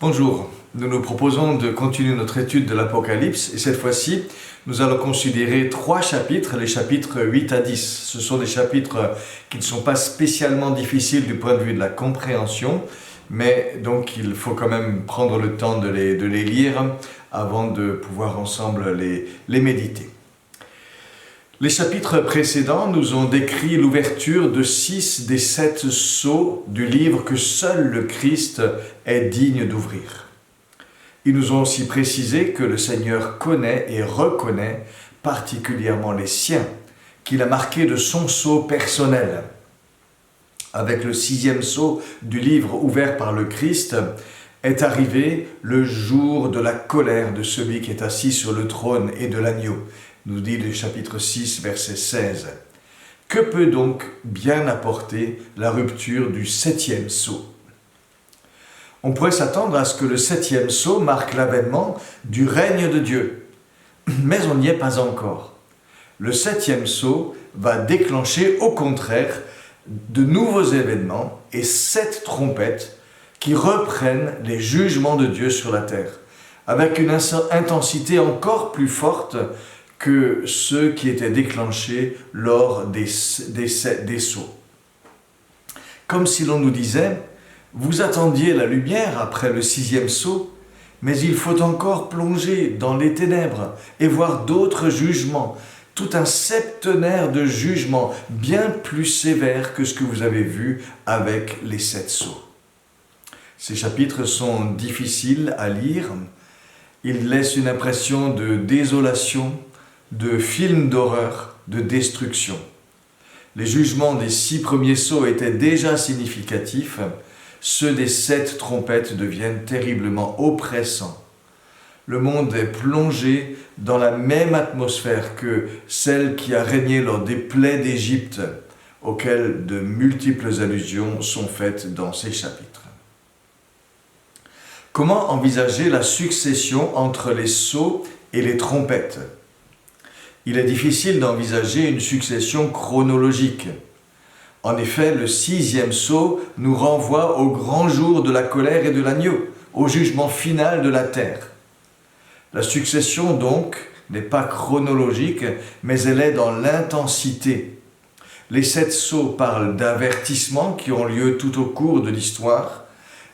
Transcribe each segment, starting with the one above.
Bonjour, nous nous proposons de continuer notre étude de l'Apocalypse et cette fois-ci, nous allons considérer 3 chapitres, les chapitres 8 à 10. Ce sont des chapitres qui ne sont pas spécialement difficiles du point de vue de la compréhension, mais donc il faut quand même prendre le temps de les lire avant de pouvoir ensemble les méditer. Les chapitres précédents nous ont décrit l'ouverture de 6 des 7 sceaux du livre que seul le Christ est digne d'ouvrir. Ils nous ont aussi précisé que le Seigneur connaît et reconnaît particulièrement les siens, qu'il a marqués de son sceau personnel. Avec le 6e sceau du livre ouvert par le Christ, est arrivé le jour de la colère de celui qui est assis sur le trône et de l'agneau, nous dit le chapitre 6, verset 16. Que peut donc bien apporter la rupture du 7e sceau? On pourrait s'attendre à ce que le 7e sceau marque l'avènement du règne de Dieu, mais on n'y est pas encore. Le 7e sceau va déclencher au contraire de nouveaux événements et 7 trompettes qui reprennent les jugements de Dieu sur la terre, avec une intensité encore plus forte que ceux qui étaient déclenchés lors des sceaux. Comme si l'on nous disait, vous attendiez la lumière après le 6e sceau, mais il faut encore plonger dans les ténèbres et voir d'autres jugements, tout un septenaire de jugements bien plus sévères que ce que vous avez vu avec les 7 sceaux. Ces chapitres sont difficiles à lire, ils laissent une impression de désolation, de films d'horreur, de destruction. Les jugements des 6 premiers sceaux étaient déjà significatifs, ceux des 7 trompettes deviennent terriblement oppressants. Le monde est plongé dans la même atmosphère que celle qui a régné lors des plaies d'Égypte, auxquelles de multiples allusions sont faites dans ces chapitres. Comment envisager la succession entre les sceaux et les trompettes ? Il est difficile d'envisager une succession chronologique. En effet, le 6e sceau nous renvoie au grand jour de la colère et de l'agneau, au jugement final de la terre. La succession, donc, n'est pas chronologique, mais elle est dans l'intensité. Les 7 sceaux parlent d'avertissements qui ont lieu tout au cours de l'histoire.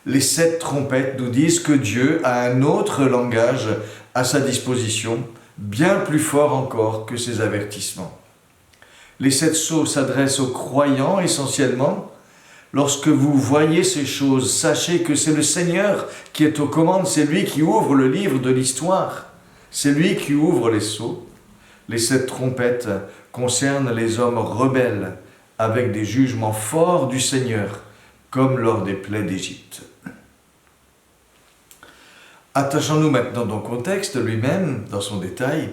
Les 7 trompettes nous disent que Dieu a un autre langage à sa disposition, bien plus fort encore que ces avertissements. Les 7 sceaux s'adressent aux croyants essentiellement. Lorsque vous voyez ces choses, sachez que c'est le Seigneur qui est aux commandes, c'est lui qui ouvre le livre de l'histoire, c'est lui qui ouvre les sceaux. Les 7 trompettes concernent les hommes rebelles avec des jugements forts du Seigneur, comme lors des plaies d'Égypte. Attachons-nous maintenant donc au texte lui-même, dans son détail.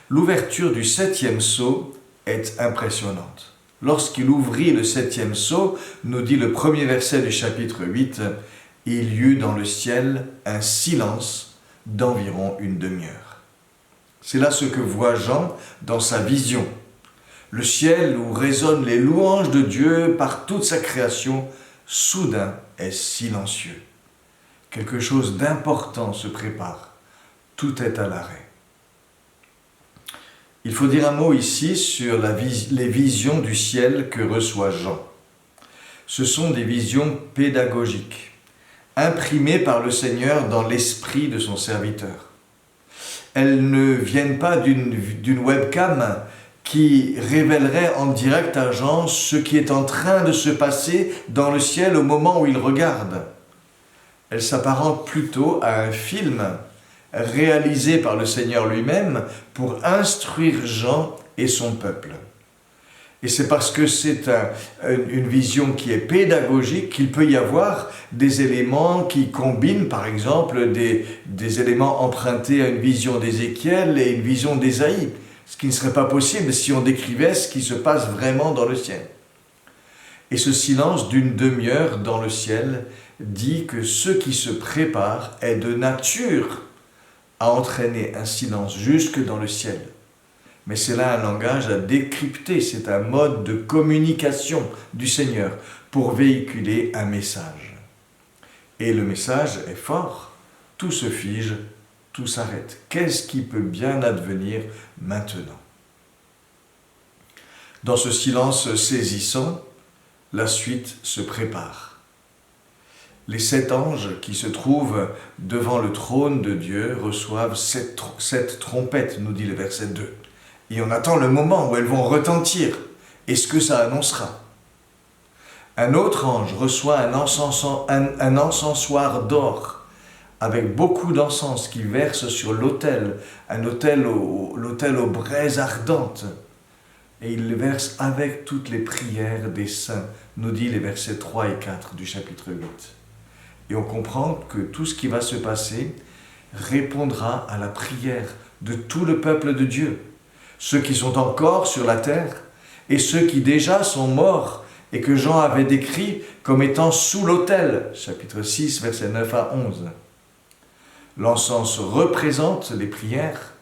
L'ouverture du 7e sceau est impressionnante. Lorsqu'il ouvrit le 7e sceau, nous dit le premier verset du chapitre 8, « Il y eut dans le ciel un silence d'environ une demi-heure. » C'est là ce que voit Jean dans sa vision. Le ciel où résonnent les louanges de Dieu par toute sa création, soudain est silencieux. Quelque chose d'important se prépare. Tout est à l'arrêt. Il faut dire un mot ici sur les visions du ciel que reçoit Jean. Ce sont des visions pédagogiques, imprimées par le Seigneur dans l'esprit de son serviteur. Elles ne viennent pas d'une webcam qui révélerait en direct à Jean ce qui est en train de se passer dans le ciel au moment où il regarde. Elles s'apparentent plutôt à un film réalisé par le Seigneur lui-même pour instruire Jean et son peuple. Et c'est parce que c'est une vision qui est pédagogique qu'il peut y avoir des éléments qui combinent, par exemple, des éléments empruntés à une vision d'Ézéchiel et une vision d'Ésaïe, ce qui ne serait pas possible si on décrivait ce qui se passe vraiment dans le ciel. Et ce silence d'une demi-heure dans le ciel dit que ce qui se prépare est de nature à entraîner un silence jusque dans le ciel. Mais c'est là un langage à décrypter, c'est un mode de communication du Seigneur pour véhiculer un message. Et le message est fort. Tout se fige, tout s'arrête. Qu'est-ce qui peut bien advenir maintenant? Dans ce silence saisissant, la suite se prépare. Les 7 anges qui se trouvent devant le trône de Dieu reçoivent 7 trompettes, nous dit le verset 2. Et on attend le moment où elles vont retentir et ce que ça annoncera. Un autre ange reçoit un encensoir d'or avec beaucoup d'encens qui verse sur l'autel, l'autel aux braises ardentes. Et il le verse avec toutes les prières des saints, nous dit les versets 3 et 4 du chapitre 8. Et on comprend que tout ce qui va se passer répondra à la prière de tout le peuple de Dieu, ceux qui sont encore sur la terre et ceux qui déjà sont morts et que Jean avait décrit comme étant sous l'autel, chapitre 6, versets 9 à 11. L'encens représente les prières.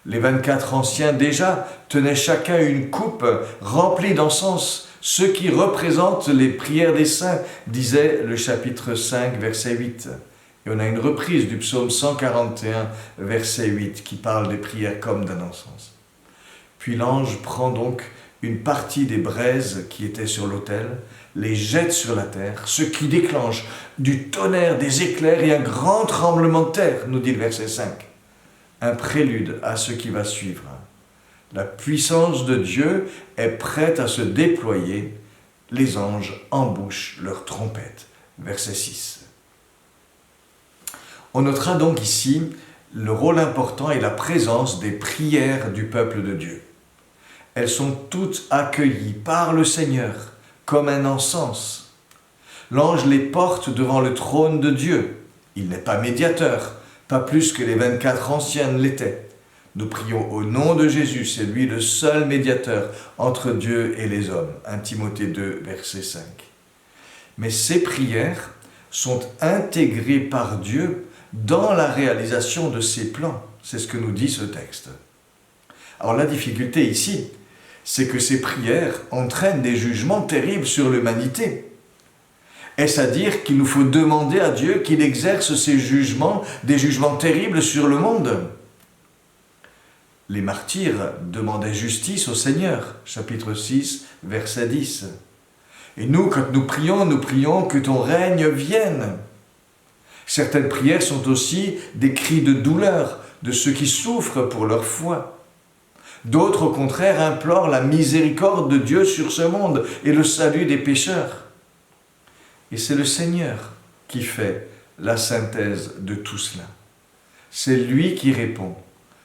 Les 24 anciens déjà tenaient chacun une coupe remplie d'encens, ce qui représente les prières des saints, disait le chapitre 5, verset 8. Et on a une reprise du psaume 141, verset 8, qui parle des prières comme d'un encens. Puis l'ange prend donc une partie des braises qui étaient sur l'autel, les jette sur la terre, ce qui déclenche du tonnerre, des éclairs et un grand tremblement de terre, nous dit le verset 5. Un prélude à ce qui va suivre. La puissance de Dieu est prête à se déployer. Les anges embouchent leurs trompettes. Verset 6. On notera donc ici le rôle important et la présence des prières du peuple de Dieu. Elles sont toutes accueillies par le Seigneur comme un encens. L'ange les porte devant le trône de Dieu. Il n'est pas médiateur, pas plus que les 24 anciens ne l'étaient. Nous prions au nom de Jésus, c'est lui le seul médiateur entre Dieu et les hommes. 1 Timothée 2, verset 5. Mais ces prières sont intégrées par Dieu dans la réalisation de ses plans. C'est ce que nous dit ce texte. Alors la difficulté ici, c'est que ces prières entraînent des jugements terribles sur l'humanité. Est-ce à dire qu'il nous faut demander à Dieu qu'il exerce ces jugements, des jugements terribles sur le monde? Les martyrs demandaient justice au Seigneur, chapitre 6, verset 10. Et nous, quand nous prions que ton règne vienne. Certaines prières sont aussi des cris de douleur de ceux qui souffrent pour leur foi. D'autres, au contraire, implorent la miséricorde de Dieu sur ce monde et le salut des pécheurs. Et c'est le Seigneur qui fait la synthèse de tout cela. C'est lui qui répond,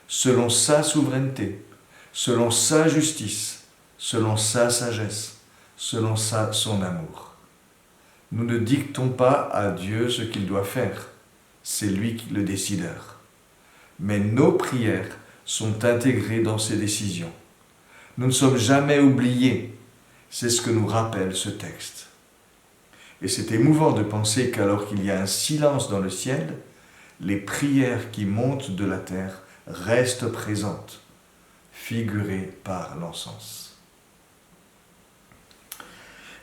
selon sa souveraineté, selon sa justice, selon sa sagesse, selon son amour. Nous ne dictons pas à Dieu ce qu'il doit faire, c'est lui le décideur. Mais nos prières sont intégrées dans ses décisions. Nous ne sommes jamais oubliés, c'est ce que nous rappelle ce texte. Et c'est émouvant de penser qu'alors qu'il y a un silence dans le ciel, les prières qui montent de la terre restent présentes, figurées par l'encens.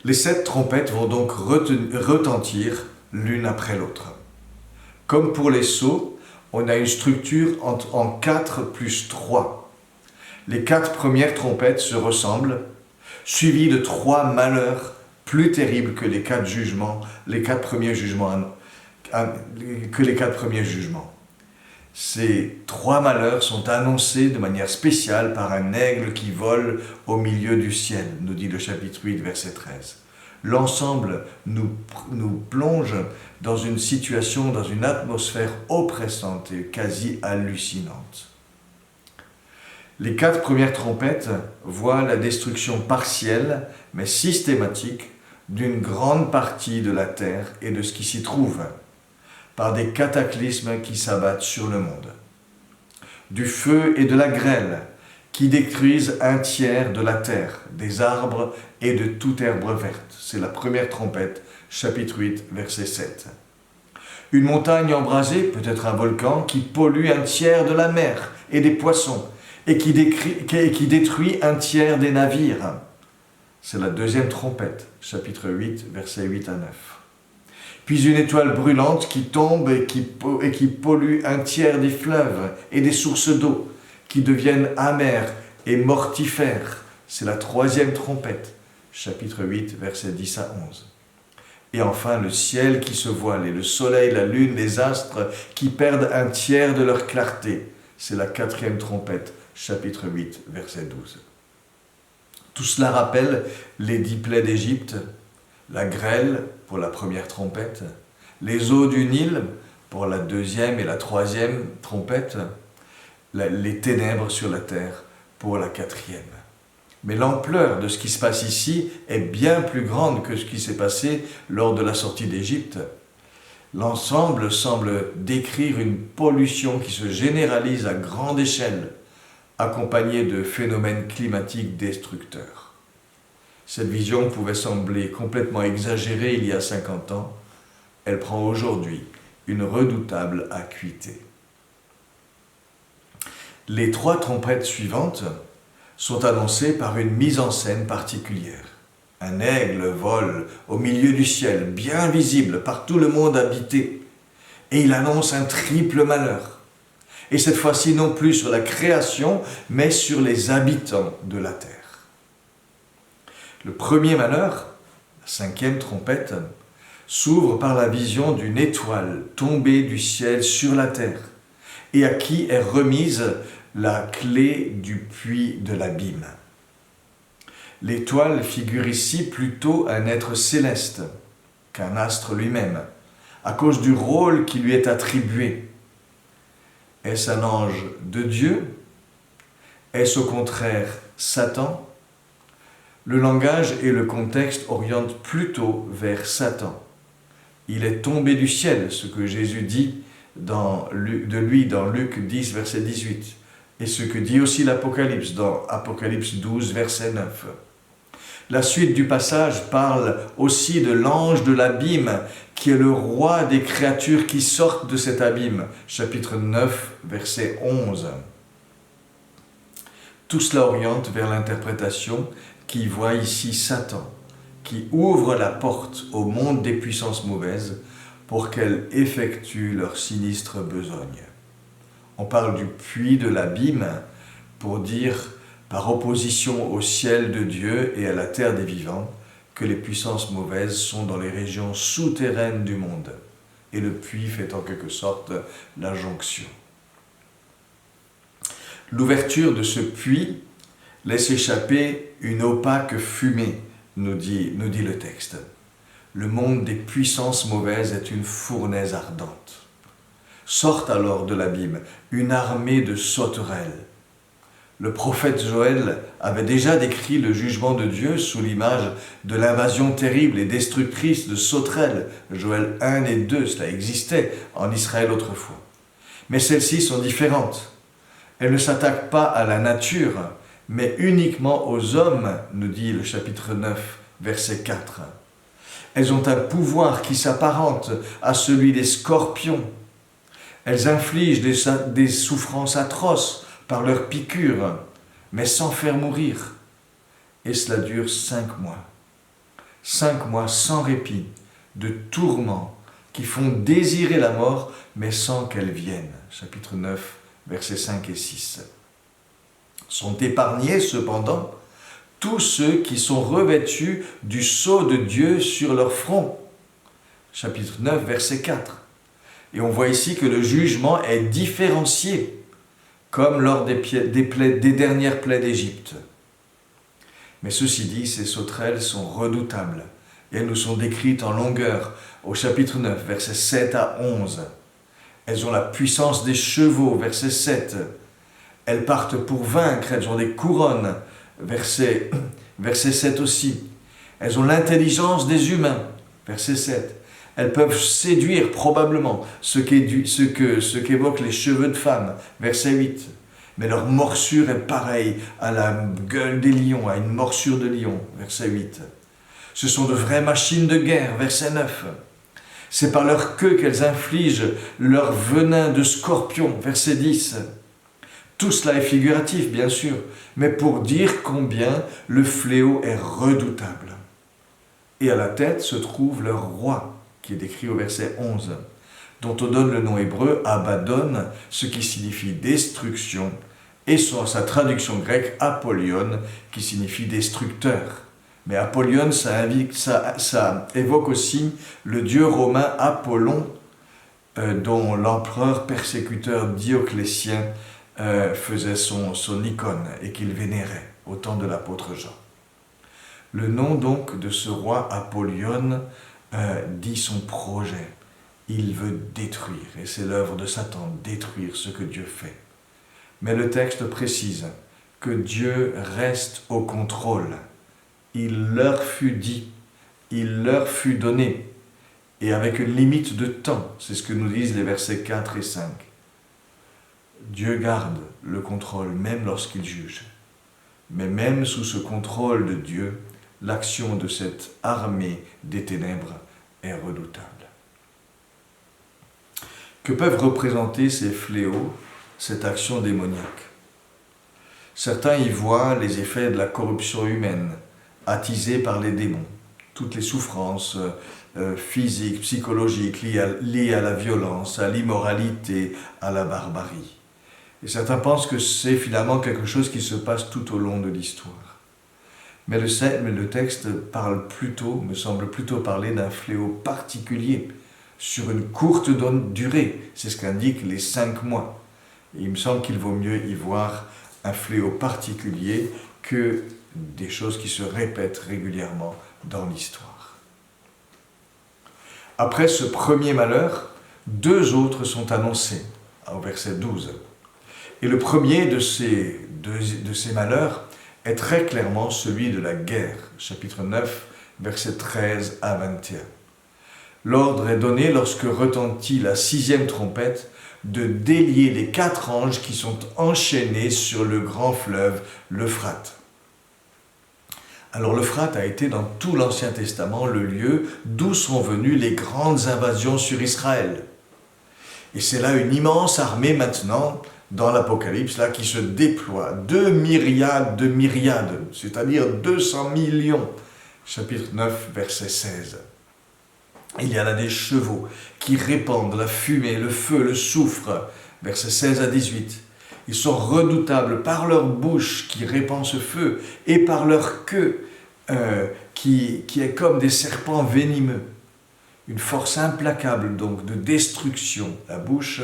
Les 7 trompettes vont donc retentir l'une après l'autre. Comme pour les sceaux, on a une structure en 4 plus 3. Les 4 premières trompettes se ressemblent, suivies de 3 malheurs plus terribles que les 4 jugements, Ces 3 malheurs sont annoncés de manière spéciale par un aigle qui vole au milieu du ciel, nous dit le chapitre 8, verset 13. L'ensemble nous plonge dans une situation, dans une atmosphère oppressante et quasi hallucinante. Les 4 premières trompettes voient la destruction partielle, mais systématique, d'une grande partie de la terre et de ce qui s'y trouve, par des cataclysmes qui s'abattent sur le monde. Du feu et de la grêle, qui détruisent un tiers de la terre, des arbres et de toute herbe verte. C'est la première trompette, chapitre 8, verset 7. Une montagne embrasée, peut-être un volcan, qui pollue un tiers de la mer et des poissons, et qui détruit un tiers des navires. C'est la deuxième trompette, chapitre 8, versets 8 à 9. Puis une étoile brûlante qui tombe et qui pollue un tiers des fleuves et des sources d'eau, qui deviennent amères et mortifères. C'est la troisième trompette, chapitre 8, versets 10 à 11. Et enfin le ciel qui se voile et le soleil, la lune, les astres qui perdent un tiers de leur clarté. C'est la quatrième trompette, chapitre 8, verset 12. Tout cela rappelle les 10 plaies d'Égypte, la grêle pour la première trompette, les eaux du Nil pour la deuxième et la troisième trompette, les ténèbres sur la terre pour la quatrième. Mais l'ampleur de ce qui se passe ici est bien plus grande que ce qui s'est passé lors de la sortie d'Égypte. L'ensemble semble décrire une pollution qui se généralise à grande échelle, accompagnée de phénomènes climatiques destructeurs. Cette vision pouvait sembler complètement exagérée il y a 50 ans. Elle prend aujourd'hui une redoutable acuité. Les 3 trompettes suivantes sont annoncées par une mise en scène particulière. Un aigle vole au milieu du ciel, bien visible par tout le monde habité, et il annonce un triple malheur. Et cette fois-ci non plus sur la création, mais sur les habitants de la terre. Le premier malheur, la 5e trompette, s'ouvre par la vision d'une étoile tombée du ciel sur la terre, et à qui est remise la clé du puits de l'abîme. L'étoile figure ici plutôt un être céleste qu'un astre lui-même, à cause du rôle qui lui est attribué. Est-ce un ange de Dieu? Est-ce au contraire Satan? Le langage et le contexte orientent plutôt vers Satan. Il est tombé du ciel, ce que Jésus dit de lui dans Luc 10, verset 18, et ce que dit aussi l'Apocalypse dans Apocalypse 12, verset 9. La suite du passage parle aussi de l'ange de l'abîme, qui est le roi des créatures qui sortent de cet abîme. Chapitre 9, verset 11. Tout cela oriente vers l'interprétation qui voit ici Satan, qui ouvre la porte au monde des puissances mauvaises pour qu'elles effectuent leur sinistre besogne. On parle du puits de l'abîme pour dire, par opposition au ciel de Dieu et à la terre des vivants, que les puissances mauvaises sont dans les régions souterraines du monde. Et le puits fait en quelque sorte la jonction. L'ouverture de ce puits laisse échapper une opaque fumée, nous dit le texte. Le monde des puissances mauvaises est une fournaise ardente. Sortent alors de l'abîme une armée de sauterelles. Le prophète Joël avait déjà décrit le jugement de Dieu sous l'image de l'invasion terrible et destructrice de sauterelles. Joël 1 et 2, cela existait en Israël autrefois. Mais celles-ci sont différentes. Elles ne s'attaquent pas à la nature, mais uniquement aux hommes, nous dit le chapitre 9, verset 4. Elles ont un pouvoir qui s'apparente à celui des scorpions. Elles infligent des souffrances atroces par leurs piqûres, mais sans faire mourir. Et cela dure 5 mois. 5 mois sans répit, de tourments qui font désirer la mort, mais sans qu'elle vienne. Chapitre 9, versets 5 et 6. Sont épargnés cependant tous ceux qui sont revêtus du sceau de Dieu sur leur front. Chapitre 9, verset 4. Et on voit ici que le jugement est différencié, comme lors des dernières plaies d'Égypte. Mais ceci dit, ces sauterelles sont redoutables, et elles nous sont décrites en longueur au chapitre 9, versets 7 à 11. Elles ont la puissance des chevaux, verset 7. Elles partent pour vaincre, elles ont des couronnes, verset 7 aussi. Elles ont l'intelligence des humains, verset 7. Elles peuvent séduire probablement ce qu'évoquent les cheveux de femme, verset 8. Mais leur morsure est pareille à la gueule des lions, à une morsure de lion, verset 8. Ce sont de vraies machines de guerre, verset 9. C'est par leur queue qu'elles infligent leur venin de scorpion, verset 10. Tout cela est figuratif, bien sûr, mais pour dire combien le fléau est redoutable. Et à la tête se trouve leur roi, qui est décrit au verset 11, dont on donne le nom hébreu Abaddon, ce qui signifie destruction, et sa traduction grecque Apollyon, qui signifie destructeur. Mais Apollyon, ça évoque aussi le dieu romain Apollon, dont l'empereur persécuteur Dioclétien faisait son icône et qu'il vénérait au temps de l'apôtre Jean. Le nom donc de ce roi Apollyon dit son projet. Il veut détruire, et c'est l'œuvre de Satan, détruire ce que Dieu fait. Mais le texte précise que Dieu reste au contrôle. Il leur fut dit, il leur fut donné, et avec une limite de temps. C'est ce que nous disent les versets 4 et 5. Dieu garde le contrôle même lorsqu'il juge. Mais même sous ce contrôle de Dieu, l'action de cette armée des ténèbres est redoutable. Que peuvent représenter ces fléaux, cette action démoniaque? Certains y voient les effets de la corruption humaine, attisée par les démons, toutes les souffrances physiques, psychologiques liées à la violence, à l'immoralité, à la barbarie. Et certains pensent que c'est finalement quelque chose qui se passe tout au long de l'histoire. Mais le texte me semble plutôt parler d'un fléau particulier, sur une courte durée. C'est ce qu'indiquent les 5 mois. Et il me semble qu'il vaut mieux y voir un fléau particulier que des choses qui se répètent régulièrement dans l'histoire. Après ce premier malheur, 2 autres sont annoncés, au verset 12. Et le premier de ces malheurs est très clairement celui de la guerre, chapitre 9, versets 13 à 21. L'ordre est donné lorsque retentit la 6e trompette de délier les 4 anges qui sont enchaînés sur le grand fleuve, l'Euphrate. Alors l'Euphrate a été dans tout l'Ancien Testament le lieu d'où sont venues les grandes invasions sur Israël. Et c'est là une immense armée maintenant, dans l'Apocalypse, là, qui se déploie. 2 myriades de myriades, c'est-à-dire 200 millions. Chapitre 9, verset 16. Il y a là des chevaux qui répandent la fumée, le feu, le soufre, versets 16 à 18. Ils sont redoutables par leur bouche qui répand ce feu et par leur queue qui est comme des serpents venimeux. Une force implacable donc de destruction, la bouche,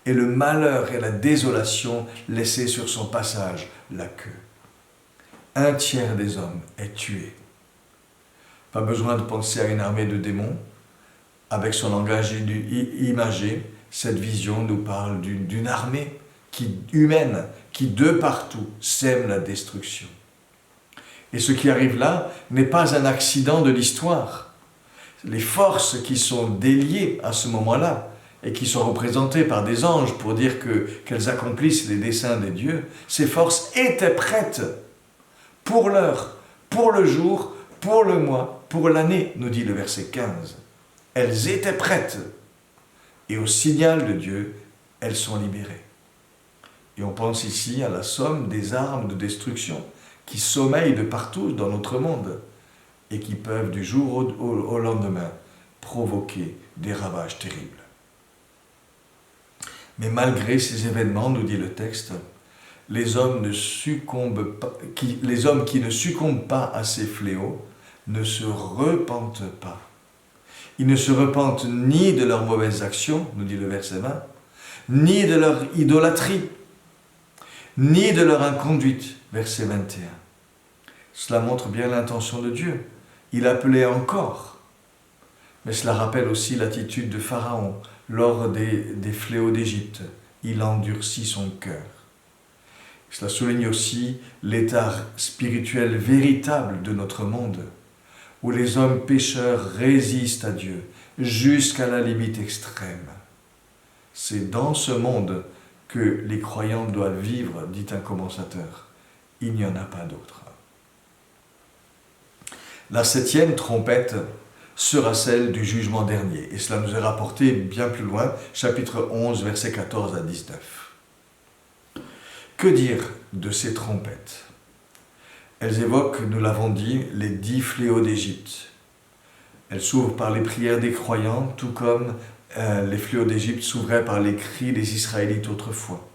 et le malheur et la désolation laissés sur son passage, la queue. 1/3 des hommes est tué. Pas besoin de penser à une armée de démons. Avec son langage imagé, cette vision nous parle d'une armée humaine qui de partout sème la destruction. Et ce qui arrive là n'est pas un accident de l'histoire. Les forces qui sont déliées à ce moment-là et qui sont représentées par des anges pour dire qu'elles accomplissent les desseins des dieux, ces forces étaient prêtes pour l'heure, pour le jour, pour le mois, pour l'année, nous dit le verset 15. Elles étaient prêtes. Et au signal de Dieu, elles sont libérées. Et on pense ici à la somme des armes de destruction qui sommeillent de partout dans notre monde et qui peuvent du jour au lendemain provoquer des ravages terribles. Mais malgré ces événements, nous dit le texte, les hommes qui ne succombent pas à ces fléaux ne se repentent pas. Ils ne se repentent ni de leurs mauvaises actions, nous dit le verset 20, ni de leur idolâtrie, ni de leur inconduite, verset 21. Cela montre bien l'intention de Dieu. Il appelait encore. Mais cela rappelle aussi l'attitude de Pharaon lors des fléaux d'Égypte. Il endurcit son cœur. Cela souligne aussi l'état spirituel véritable de notre monde, où les hommes pécheurs résistent à Dieu jusqu'à la limite extrême. C'est dans ce monde que les croyants doivent vivre, dit un commentateur. Il n'y en a pas d'autre. La 7e trompette sera celle du jugement dernier. Et cela nous est rapporté bien plus loin, chapitre 11, versets 14 à 19. Que dire de ces trompettes? Elles évoquent, nous l'avons dit, les 10 fléaux d'Égypte. Elle s'ouvre par les prières des croyants, tout comme les fléaux d'Égypte s'ouvraient par les cris des Israélites autrefois.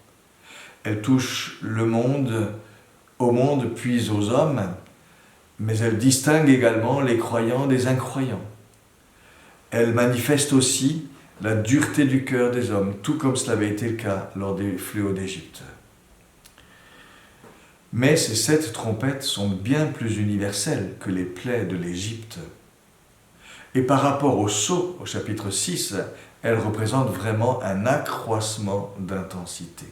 Elle touche le monde, au monde puis aux hommes, mais elle distingue également les croyants des incroyants. Elle manifeste aussi la dureté du cœur des hommes, tout comme cela avait été le cas lors des fléaux d'Égypte. Mais ces 7 trompettes sont bien plus universelles que les plaies de l'Égypte. Et par rapport au sceau, au chapitre 6, elles représentent vraiment un accroissement d'intensité.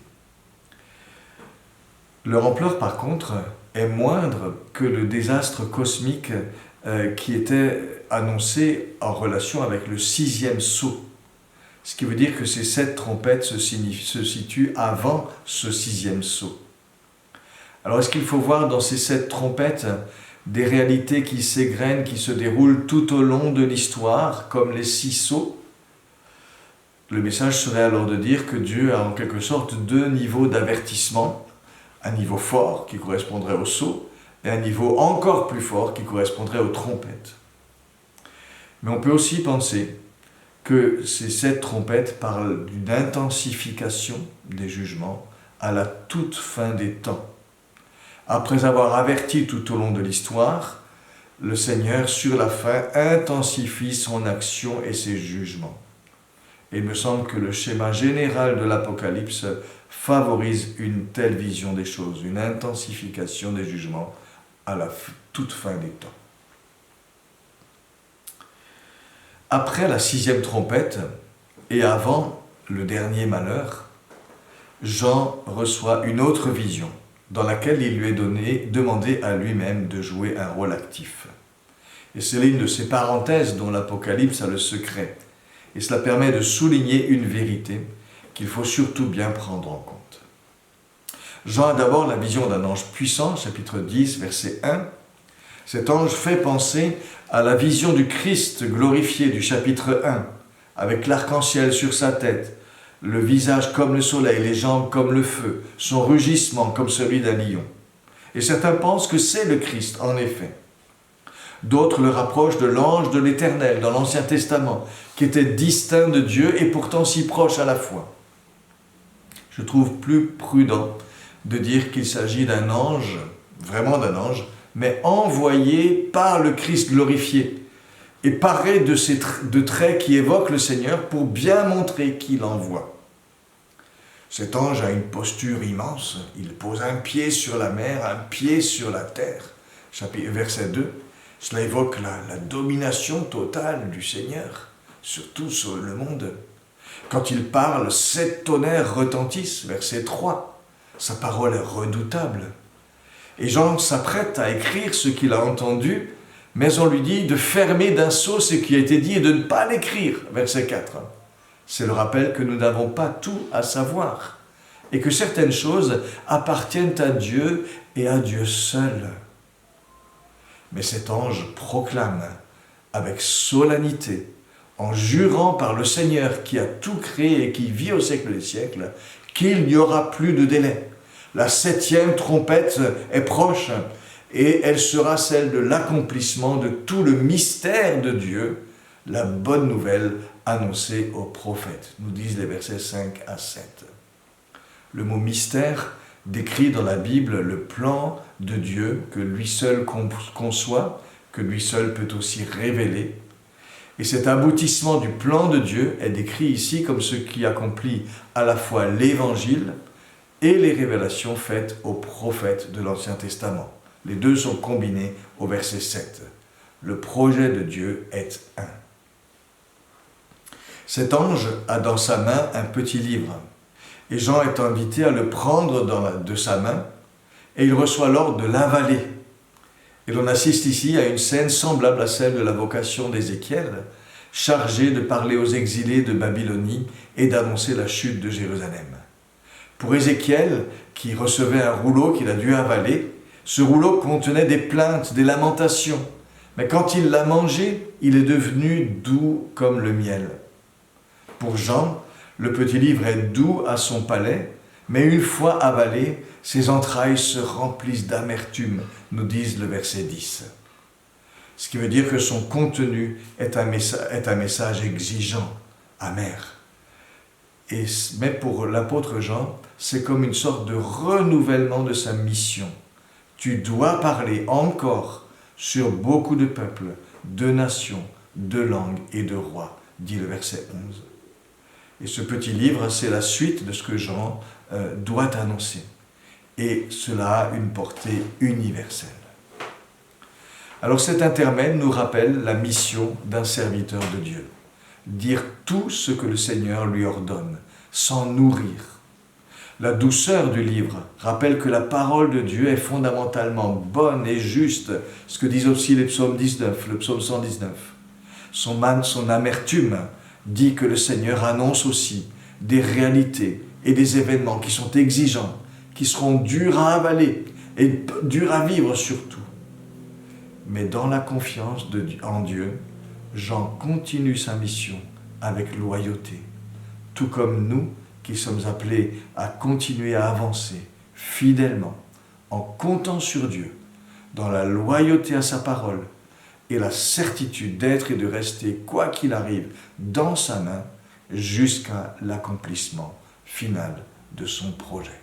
Leur ampleur, par contre, est moindre que le désastre cosmique qui était annoncé en relation avec le 6e sceau. Ce qui veut dire que ces 7 trompettes se situent avant ce 6e sceau. Alors est-ce qu'il faut voir dans ces 7 trompettes des réalités qui s'égrènent, qui se déroulent tout au long de l'histoire, comme les 6 sceaux? Le message serait alors de dire que Dieu a en quelque sorte 2 niveaux d'avertissement. Un niveau fort qui correspondrait au sceau et un niveau encore plus fort qui correspondrait aux trompettes. Mais on peut aussi penser que ces 7 trompettes parlent d'une intensification des jugements à la toute fin des temps. Après avoir averti tout au long de l'histoire, le Seigneur, sur la fin, intensifie son action et ses jugements. Et il me semble que le schéma général de l'Apocalypse favorise une telle vision des choses, une intensification des jugements à la toute fin des temps. Après la 6e trompette et avant le dernier malheur, Jean reçoit une autre vision dans laquelle il lui est demandé à lui-même de jouer un rôle actif. Et c'est l'une de ces parenthèses dont l'Apocalypse a le secret. Et cela permet de souligner une vérité qu'il faut surtout bien prendre en compte. Jean a d'abord la vision d'un ange puissant, chapitre 10, verset 1. Cet ange fait penser à la vision du Christ glorifié du chapitre 1, avec l'arc-en-ciel sur sa tête, le visage comme le soleil, les jambes comme le feu, son rugissement comme celui d'un lion. Et certains pensent que c'est le Christ, en effet. D'autres le rapprochent de l'ange de l'Éternel dans l'Ancien Testament, qui était distinct de Dieu et pourtant si proche à la fois. Je trouve plus prudent de dire qu'il s'agit d'un ange, vraiment d'un ange, mais envoyé par le Christ glorifié et paré de traits qui évoquent le Seigneur pour bien montrer qui l'envoie. Cet ange a une posture immense, il pose un pied sur la mer, un pied sur la terre. Verset 2, cela évoque la domination totale du Seigneur, surtout sur le monde. Quand il parle, 7 tonnerres retentissent, verset 3. Sa parole est redoutable. Et Jean s'apprête à écrire ce qu'il a entendu, mais on lui dit de fermer d'un sceau ce qui a été dit et de ne pas l'écrire, verset 4. C'est le rappel que nous n'avons pas tout à savoir et que certaines choses appartiennent à Dieu et à Dieu seul. Mais cet ange proclame avec solennité, en jurant par le Seigneur qui a tout créé et qui vit au siècle des siècles, qu'il n'y aura plus de délai. La 7e trompette est proche et elle sera celle de l'accomplissement de tout le mystère de Dieu, la bonne nouvelle annoncée aux prophètes, nous disent les versets 5 à 7. Le mot mystère décrit dans la Bible le plan de Dieu que lui seul conçoit, que lui seul peut aussi révéler. Et cet aboutissement du plan de Dieu est décrit ici comme ce qui accomplit à la fois l'Évangile et les révélations faites aux prophètes de l'Ancien Testament. Les deux sont combinés au verset 7. Le projet de Dieu est un. Cet ange a dans sa main un petit livre, et Jean est invité à le prendre de sa main, et il reçoit l'ordre de l'avaler. Et l'on assiste ici à une scène semblable à celle de la vocation d'Ézéchiel, chargée de parler aux exilés de Babylonie et d'annoncer la chute de Jérusalem. Pour Ézéchiel, qui recevait un rouleau qu'il a dû avaler, ce rouleau contenait des plaintes, des lamentations. Mais quand il l'a mangé, il est devenu doux comme le miel. Pour Jean, le petit livre est doux à son palais, mais une fois avalé, ses entrailles se remplissent d'amertume, nous disent le verset 10. Ce qui veut dire que son contenu est un message exigeant, amer. Mais pour l'apôtre Jean, c'est comme une sorte de renouvellement de sa mission. Tu dois parler encore sur beaucoup de peuples, de nations, de langues et de rois, dit le verset 11. Et ce petit livre, c'est la suite de ce que Jean doit annoncer. Et cela a une portée universelle. Alors cet intermède nous rappelle la mission d'un serviteur de Dieu. Dire tout ce que le Seigneur lui ordonne, s'en nourrir. La douceur du livre rappelle que la parole de Dieu est fondamentalement bonne et juste, ce que disent aussi les psaumes 19, le psaume 119. Son amertume dit que le Seigneur annonce aussi des réalités et des événements qui sont exigeants, qui seront durs à avaler et durs à vivre surtout. Mais dans la confiance en Dieu, Jean continue sa mission avec loyauté, tout comme nous qui sommes appelés à continuer à avancer fidèlement, en comptant sur Dieu, dans la loyauté à sa parole et la certitude d'être et de rester, quoi qu'il arrive, dans sa main, jusqu'à l'accomplissement final de son projet.